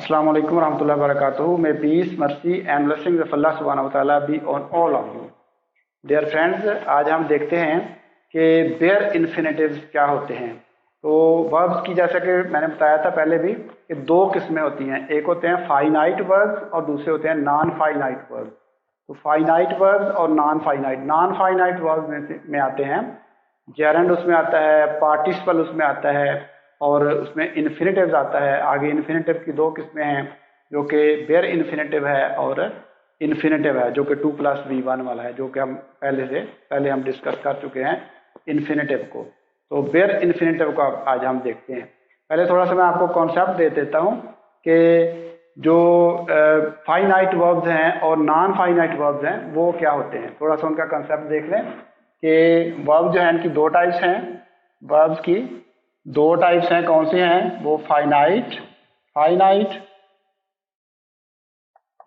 अस्सलाम वालेकुम रहमतुल्लाहि व बरकातुहू। May peace, mercy and blessings of Allah subhanahu wa ta'ala be on all of you. Dear friends, आज हम देखते हैं कि बेयर इन्फिनेटिव्स क्या होते हैं। तो वर्ब्स की जैसा कि मैंने बताया था पहले भी कि दो किस्में होती हैं, एक होते हैं फाइनाइट वर्ब्स और दूसरे होते हैं नॉन फाइनाइट वर्ब्स। तो फाइनाइट वर्ब्स और नॉन फाइनाइट वर्ब्स में आते हैं जेरेंड, उसमें आता है पार्टिसिपल, उसमें आता है और उसमें इन्फिनेटिव्स आता है। आगे इन्फिनेटिव की दो किस्में हैं जो कि बेयर इन्फिनेटिव है और इन्फिनेटिव है जो कि 2+V1 वाला है, जो कि हम पहले हम डिस्कस कर चुके हैं इन्फिनेटिव को। तो बेयर इन्फिनेटिव को आज हम देखते हैं। पहले थोड़ा सा मैं आपको कॉन्सेप्ट दे देता हूँ कि जो फाइनाइट वर्ब्स हैं और नॉन फाइनाइट वर्ब्स हैं वो क्या होते हैं। थोड़ा सा उनका कॉन्सेप्ट देख लें कि वर्ब जो है इनकी दो टाइप्स हैं, वर्ब्स की दो टाइप्स हैं। कौन से हैं वो? फाइनाइट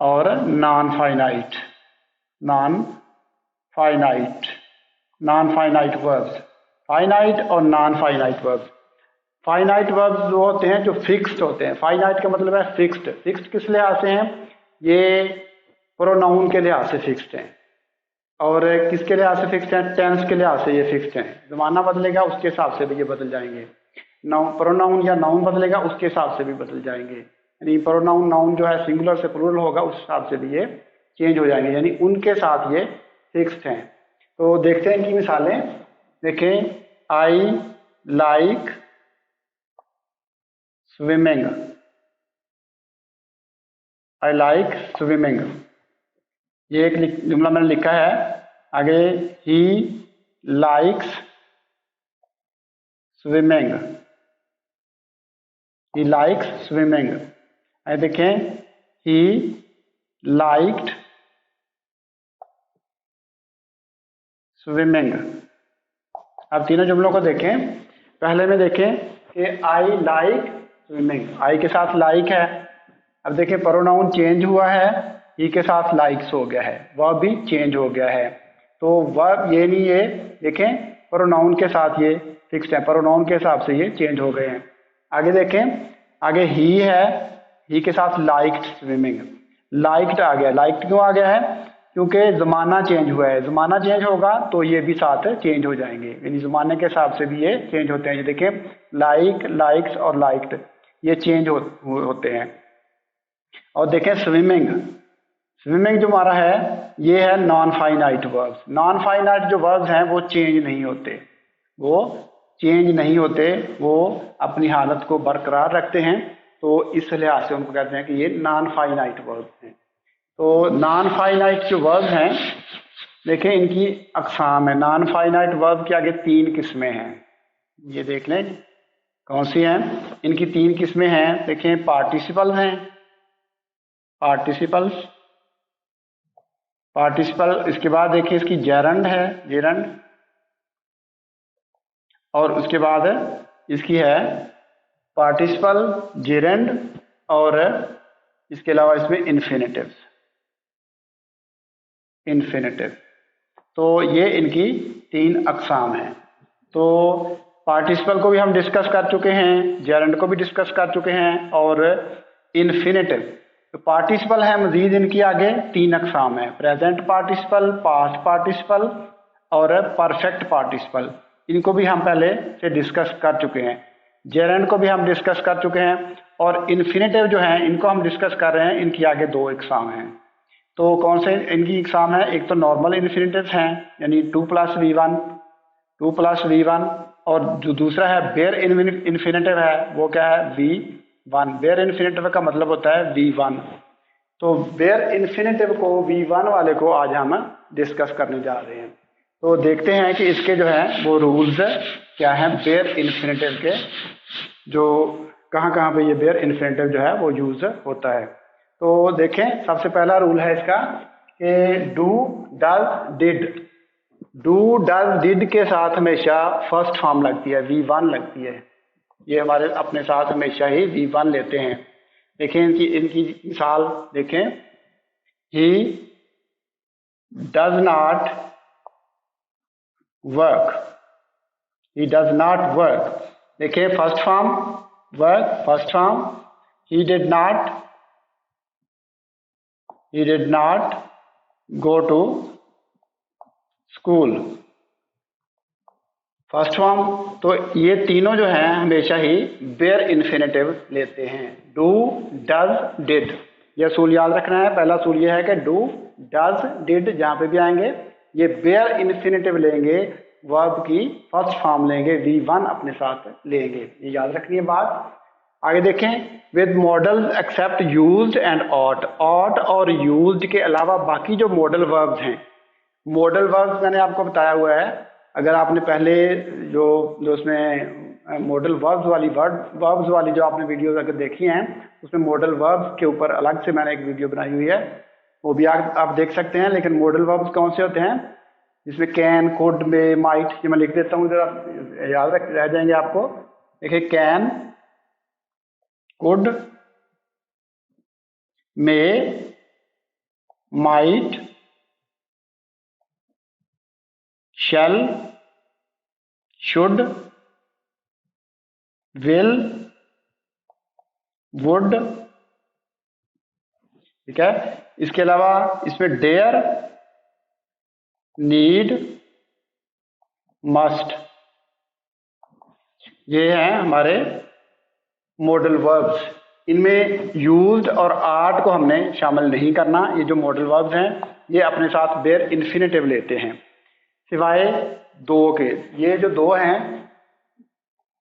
और नॉन फाइनाइट वर्ब्स। फाइनाइट और non finite verbs. Finite verbs वो होते हैं जो फिक्स्ड होते हैं। फाइनाइट का मतलब है फिक्स्ड। फिक्स्ड किस लिहाज से हैं? ये प्रोनाउन के लिहाज से फिक्स्ड हैं। और किसके लिहाज से फिक्स्ड हैं? टेंस के लिहाज से ये फिक्स्ड हैं। जमाना बदलेगा उसके हिसाब से भी ये बदल जाएंगे। प्रोनाउन या नाउन बदलेगा उसके हिसाब से भी बदल जाएंगे। यानी प्रोनाउन नाउन जो है सिंगुलर से प्लूरल होगा उस हिसाब से भी ये चेंज हो जाएंगे, यानी उनके साथ ये फिक्स्ड हैं। तो देखते हैं इनकी मिसालें। देखें, आई लाइक स्विमिंग, ये एक जुमला मैंने लिखा है। आगे ही लाइक्स स्विमिंग, आगे देखें, ही लाइक्ड स्विमिंग। अब तीनों जुमलों को देखें। पहले में देखें कि आई लाइक स्विमिंग, आई के साथ लाइक है। अब देखें प्रोनाउन चेंज हुआ है, ही के साथ लाइक्स हो गया है, वर्ब भी चेंज हो गया है। तो वर्ब ये नहीं, ये देखें प्रोनाउन के साथ ये फिक्स्ड है, प्रोनाउन के हिसाब से ये चेंज हो गए हैं। आगे देखें, आगे ही है, ही के साथ लाइक्ड स्विमिंग, लाइक्ड आ गया। लाइक्ड क्यों आ गया है? क्योंकि ज़माना चेंज हुआ है। ज़माना चेंज होगा तो ये भी साथ चेंज हो जाएंगे, यानी ज़माने के हिसाब से भी ये चेंज होते हैं। ये देखें, लाइक, लाइक्स और लाइक्ड ये चेंज होते हैं। और देखें स्विमिंग जो हमारा है ये है non finite verbs. Non finite जो वर्ब्स हैं वो चेंज नहीं होते, वो अपनी हालत को बरकरार रखते हैं। तो इस लिहाज से उनको कहते हैं कि ये नॉन फाइनाइट वर्ब्स हैं। तो नॉन फाइनाइट जो वर्ब हैं, देखें इनकी अक़साम है। नॉन फाइनाइट वर्ब के आगे तीन किस्में हैं, ये देख लें कौन सी हैं। इनकी तीन किस्में हैं। देखें, पार्टिसिपल हैं, पार्टिसिपल। इसके बाद देखिए इसकी जेरंड है, और उसके बाद इसकी है पार्टिसिपल, जेरंड और इसके अलावा इसमें इन्फिनेटिव। तो ये इनकी तीन अक़साम हैं। तो पार्टिसिपल को भी हम डिस्कस कर चुके हैं, जेरंड को भी डिस्कस कर चुके हैं और इन्फिनेटिव। तो पार्टिसिपल है मजीद इनकी आगे तीन अक़साम है, प्रेजेंट पार्टिसिपल, पास्ट पार्टिसिपल और परफेक्ट पार्टिसिपल। इनको भी हम पहले से डिस्कस कर चुके हैं। जेरंड को भी हम डिस्कस कर चुके हैं और इन्फिनेटिव जो हैं इनको हम डिस्कस कर रहे हैं। इनकी आगे दो अक़साम हैं। तो कौन से इनकी अक़साम है? एक तो नॉर्मल इन्फिनेटिव्स हैं, यानी 2+V1, और जो दूसरा है बेयर इन्फिनेटिव है वो क्या है? V1। बेयर इन्फिनेटिव का मतलब होता है V1। तो बेयर इन्फिनेटिव को, V1 वाले को आज हम डिस्कस करने जा रहे हैं। तो देखते हैं कि इसके जो है वो रूल्स क्या हैं बेयर इन्फिनेटिव के, जो कहाँ पे ये बेयर इन्फिनेटिव जो है वो यूज होता है। तो देखें, सबसे पहला रूल है इसका कि डू, डज, डिड के साथ हमेशा फर्स्ट फॉर्म लगती है, V1 लगती है। ये हमारे अपने साथ हमेशा ही V1 लेते हैं। देखें इनकी मिसाल देखें, ही डज नॉट वर्क, देखिए first form work, first form, he did not he did not go to school. First form तो ये तीनों जो हैं हमेशा ही बेयर इन्फिनेटिव लेते हैं। डू, डज, डिड, यह सूल याद रखना है। पहला सूल ये है कि डू, डज, डिड जहां पे भी आएंगे ये बेयर इन्फिनेटिव लेंगे, वर्ब की फर्स्ट फॉर्म लेंगे, V1 अपने साथ लेंगे। ये याद रखनी है बात। आगे देखें, with modals except used and ought. Ought और यूज्ड के अलावा बाकी जो मॉडल वर्ब्स हैं, मॉडल वर्ब्स मैंने आपको बताया हुआ है। अगर आपने पहले जो उसमें मॉडल वर्ब्स वाली जो आपने वीडियोस अगर देखी हैं, उसमें मॉडल वर्ब्स के ऊपर अलग से मैंने एक वीडियो बनाई हुई है, वो भी आप देख सकते हैं। लेकिन मॉडल वर्ब्स कौन से होते हैं, जिसमें कैन, कुड, मे, माइट, ये मैं लिख देता हूँ इधर, याद रह जाएंगे आपको। देखिए, can, could, may, might, shall, should, will, would, ठीक है। इसके अलावा इसमें डेयर, नीड, मस्ट, ये हैं हमारे मॉडल वर्ब्स। इनमें यूज्ड और आर्ट को हमने शामिल नहीं करना। ये जो मॉडल वर्ब्स हैं ये अपने साथ बेयर इन्फिनेटिव लेते हैं, सिवाय दो के। ये जो दो हैं,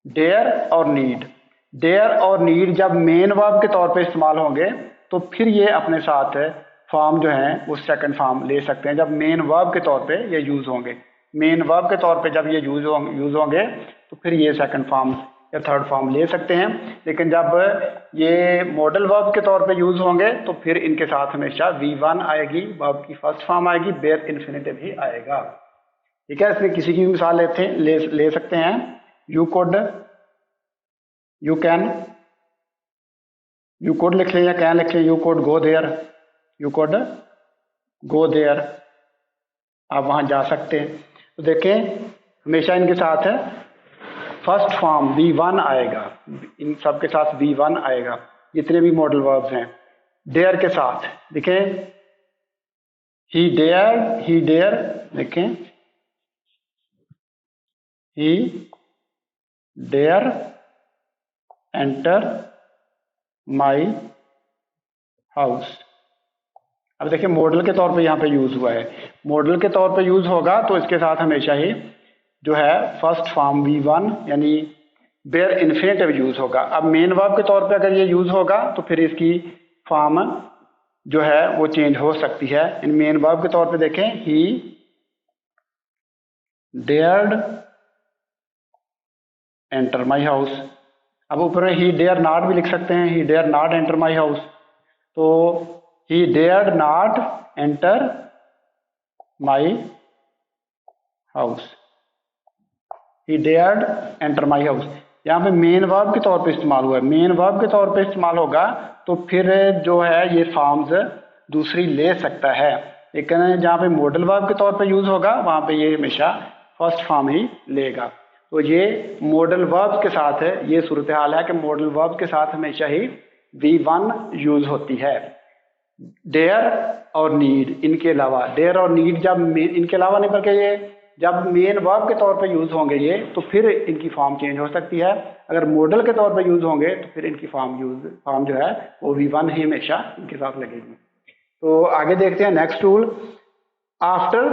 डेयर और नीड। डेयर और नीड जब मेन वर्ब के तौर पे इस्तेमाल होंगे तो फिर ये अपने साथ फॉर्म जो है वो सेकंड फॉर्म ले सकते हैं, जब मेन वर्ब के तौर पे ये यूज होंगे। मेन वर्ब के तौर पे जब ये यूज होंगे तो फिर ये सेकंड फॉर्म या थर्ड फॉर्म ले सकते हैं। लेकिन जब ये मॉडल वर्ब के तौर पे यूज होंगे तो फिर इनके साथ हमेशा V1 आएगी, वर्ब की फर्स्ट फॉर्म आएगी, बेयर इन्फिनेटिव ही आएगा। ठीक है, इसमें किसी की भी मिसाल ले सकते हैं। You could, you can, you could लिख लें या कैन लिख लें। You could go there, you could go there, आप वहां जा सकते हैं। तो देखें, हमेशा इनके साथ है फर्स्ट फॉर्म V1 आएगा, इन सब के साथ V1 आएगा, जितने भी मॉडल वर्ब्स हैं। डेयर के साथ देखें, ही डेयर देखें, he dare enter my house. अब देखिए, मॉडल के तौर पे यहाँ पे यूज हुआ है। मॉडल के तौर पे यूज होगा तो इसके साथ हमेशा ही जो है फर्स्ट फॉर्म V1 यानी बेयर इन्फिनेटिव यूज होगा। अब मेन वर्ब के तौर पे अगर ये यूज होगा तो फिर इसकी फॉर्म जो है वो चेंज हो सकती है। इन मेन वर्ब के तौर पे देखें, ही डेयर्ड एंटर माई हाउस। अब ऊपर में ही डेयर नॉट भी लिख सकते हैं, he dare not enter my house. तो he dared not enter my house, he dared enter my house. यहाँ पे मेन वर्ब के तौर पे इस्तेमाल हुआ है। मेन वर्ब के तौर पे इस्तेमाल होगा तो फिर जो है ये फॉर्म्स दूसरी ले सकता है। लेकिन जहाँ पे मॉडल वर्ब के तौर पे यूज होगा वहाँ पे ये हमेशा फर्स्ट फॉर्म ही लेगा। तो ये मॉडल वर्ब के साथ है, ये सूरत हाल है कि मॉडल वर्ब के साथ हमेशा ही V1 यूज होती है। डेयर और नीड, इनके अलावा डेयर और नीड जब इनके अलावा नहीं बल्कि ये जब मेन वर्ब के तौर पे यूज होंगे ये, तो फिर इनकी फॉर्म चेंज हो सकती है। अगर मॉडल के तौर पे यूज होंगे तो फिर इनकी फॉर्म जो है वो V1 ही हमेशा इनके साथ लगेगी। तो आगे देखते हैं next rule. After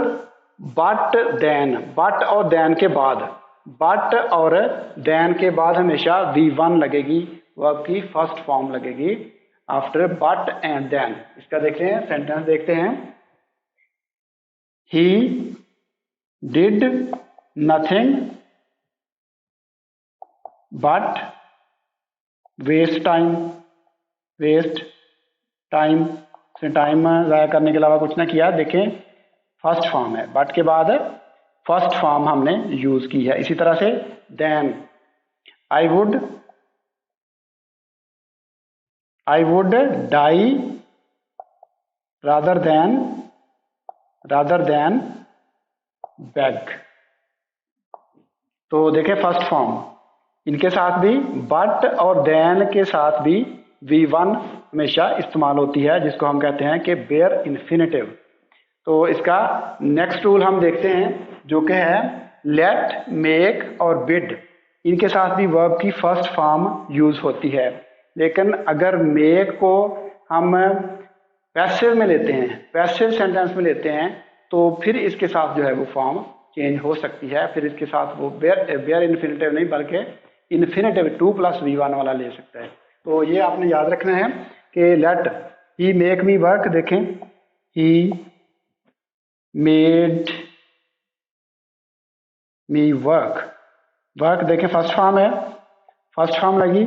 but then, but और देन के बाद, बट और देन के बाद हमेशा V1 लगेगी, वर्ब की फर्स्ट फॉर्म लगेगी। आफ्टर बट एंड देन, इसका देखते हैं सेंटेंस देखते हैं। He did nothing but waste time, waste time से टाइम ज़ाया करने के अलावा कुछ ना किया। देखें, फर्स्ट फॉर्म है, बट के बाद फर्स्ट फॉर्म हमने यूज की है। इसी तरह से then, I would die rather than beg. तो देखें, फर्स्ट फॉर्म इनके साथ भी, बट और देन के साथ भी V1 हमेशा इस्तेमाल होती है, जिसको हम कहते हैं कि बेयर इन्फिनेटिव। तो इसका नेक्स्ट रूल हम देखते हैं, जो कि है लेट, मेक और बिड। इनके साथ भी वर्ब की फर्स्ट फॉर्म यूज होती है, लेकिन अगर मेक को हम पैसिव में लेते हैं, पैसिव सेंटेंस में लेते हैं, तो फिर इसके साथ जो है वो फॉर्म चेंज हो सकती है। फिर इसके साथ वो बेयर इन्फिनेटिव नहीं बल्कि इन्फिनेटिव 2 + V1 वाला ले सकता है। तो ये आपने याद रखना है कि लेट ही मेक मी वर्क, देखें he made me work, work देखें फर्स्ट फॉर्म है, फर्स्ट फॉर्म लगी,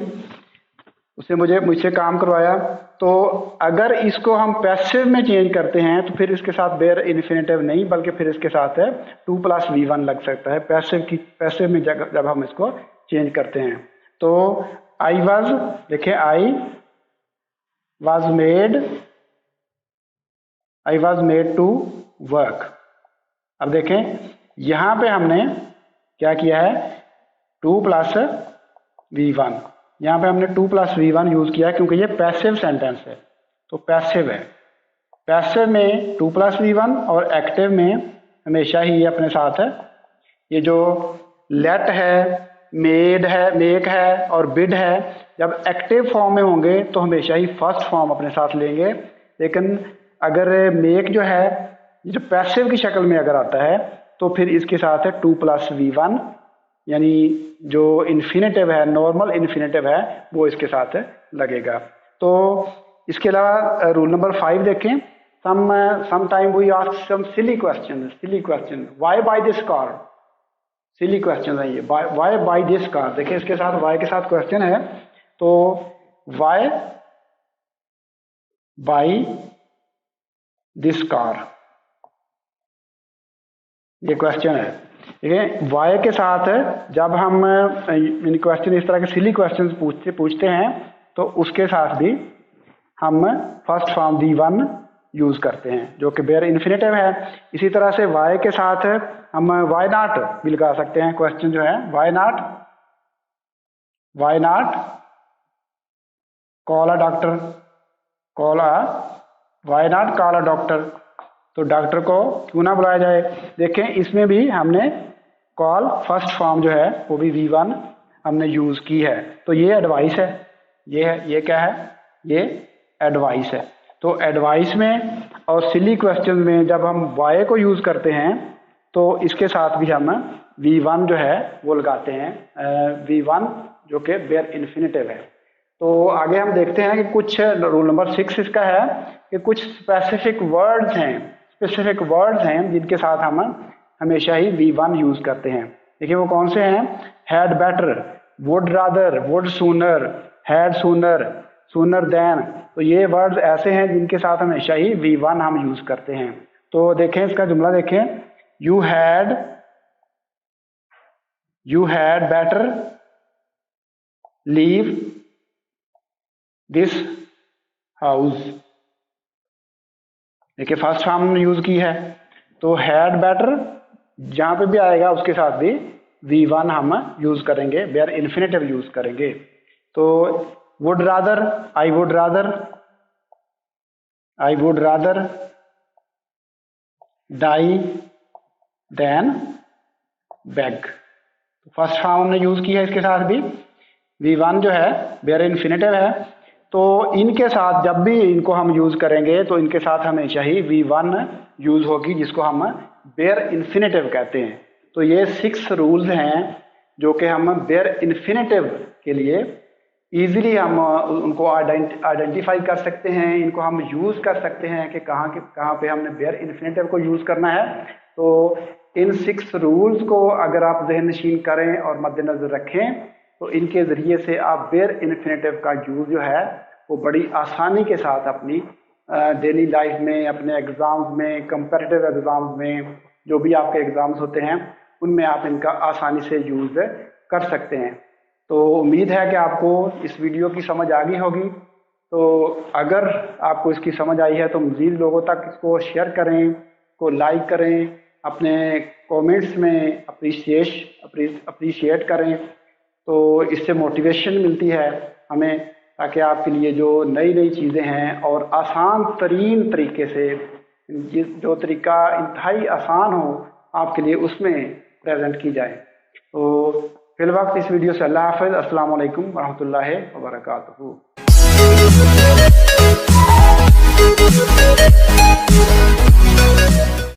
उसने मुझसे काम करवाया। तो अगर इसको हम पैसिव में चेंज करते हैं तो फिर इसके साथ बेयर इन्फिनेटिव नहीं बल्कि फिर इसके साथ 2 + V1 लग सकता है पैसिव में जब हम इसको चेंज करते हैं। तो आई वॉज, देखिए I was made to work. अब देखें यहां पे हमने क्या किया है, 2 + V1, यहाँ पे हमने 2 + V1 यूज किया है क्योंकि ये पैसिव सेंटेंस है। तो पैसिव है, पैसिव में 2 + V1 और एक्टिव में हमेशा ही ये अपने साथ है। ये जो लेट है, मेड है, मेक है और बिड है, जब एक्टिव फॉर्म में होंगे तो हमेशा ही फर्स्ट फॉर्म अपने साथ लेंगे। लेकिन अगर मेक जो है ये जो पैसिव की शक्ल में अगर आता है तो फिर इसके साथ है 2 + V1, यानी जो इन्फिनेटिव है, नॉर्मल इन्फिनेटिव है, वो इसके साथ लगेगा। तो इसके अलावा रूल नंबर 5 देखें, some time we ask some silly question, why by this car, silly question है ये, व्हाई बाय दिस कार। देखिए इसके साथ व्हाई के साथ क्वेश्चन है, तो व्हाई बाय दिस कार, ये क्वेश्चन है। ठीक है, वाई के साथ जब हम क्वेश्चन इस तरह के सिली क्वेश्चन पूछते हैं तो उसके साथ भी हम फर्स्ट फॉर्म V1 यूज करते हैं, जो कि बेयर इन्फिनेटिव है। इसी तरह से वाई के साथ हम वाई नॉट भी लगा सकते हैं। क्वेश्चन जो है why not call a doctor, why not call a doctor, तो डॉक्टर को क्यों ना बुलाया जाए। देखें इसमें भी हमने कॉल फर्स्ट फॉर्म जो है वो भी V1 हमने यूज की है। तो ये एडवाइस है, ये क्या है, ये एडवाइस है। तो एडवाइस में और सिली क्वेश्चन में जब हम वाई को यूज करते हैं तो इसके साथ भी हम V1 जो है वो लगाते हैं, V1 जो कि बेयर इन्फिनेटिव है। तो आगे हम देखते हैं कि कुछ रूल नंबर 6 इसका है कि कुछ स्पेसिफिक वर्ड्स हैं जिनके साथ हम हमेशा ही V1 यूज करते हैं। देखिए वो कौन से हैं, had better, would rather, would sooner, had sooner, sooner than. तो ये वर्ड्स ऐसे हैं जिनके साथ हमेशा ही V1 हम यूज करते हैं। तो देखें इसका जुमला देखें, you had better leave this house. देखिए फर्स्ट फॉर्म हमने यूज की है, तो हैड बेटर जहां पे भी आएगा उसके साथ भी V1 हम यूज करेंगे, बेयर इन्फिनेटिव यूज करेंगे। तो would rather, I would rather die than beg. First form हमने यूज की है, इसके साथ भी V1 जो है बेयर इन्फिनेटिव है। तो इनके साथ जब भी इनको हम यूज करेंगे तो इनके साथ हमेशा ही V1 यूज होगी, जिसको हम बेयर इन्फिनेटिव कहते हैं। तो ये 6 रूल्स हैं जो कि हम बेयर इन्फिनेटिव के लिए इजीली हम उनको आइडेंटिफाई कर सकते हैं, इनको हम यूज कर सकते हैं कि कहाँ पे हमने बेयर इन्फिनेटिव को यूज करना है। तो इन 6 रूल्स को अगर आप ज़हन नशीन करें और मद्देनजर रखें तो इनके ज़रिए से आप बेयर इन्फिनेटिव का यूज़ जो है वो बड़ी आसानी के साथ अपनी डेली लाइफ में, अपने एग्ज़ाम्स में, कंपैरेटिव एग्ज़ाम्स में, जो भी आपके एग्ज़ाम्स होते हैं उनमें आप इनका आसानी से यूज़ कर सकते हैं। तो उम्मीद है कि आपको इस वीडियो की समझ आ गई होगी। तो अगर आपको इसकी समझ आई है तो मज़ीद लोगों तक इसको शेयर करें, को लाइक करें, अपने कमेंट्स में अप्रिशिएट करें। तो इससे मोटिवेशन मिलती है हमें ताकि आपके लिए जो नई नई चीज़ें हैं और आसान तरीन तरीके से, जो तरीका इंतहाई आसान हो आपके लिए, उसमें प्रेजेंट की जाए। तो फिलवक्त इस वीडियो से अल्लाह हाफ़िज़। अस्सलाम वालेकुम वरहमतुल्लाहि वबरकातुहू।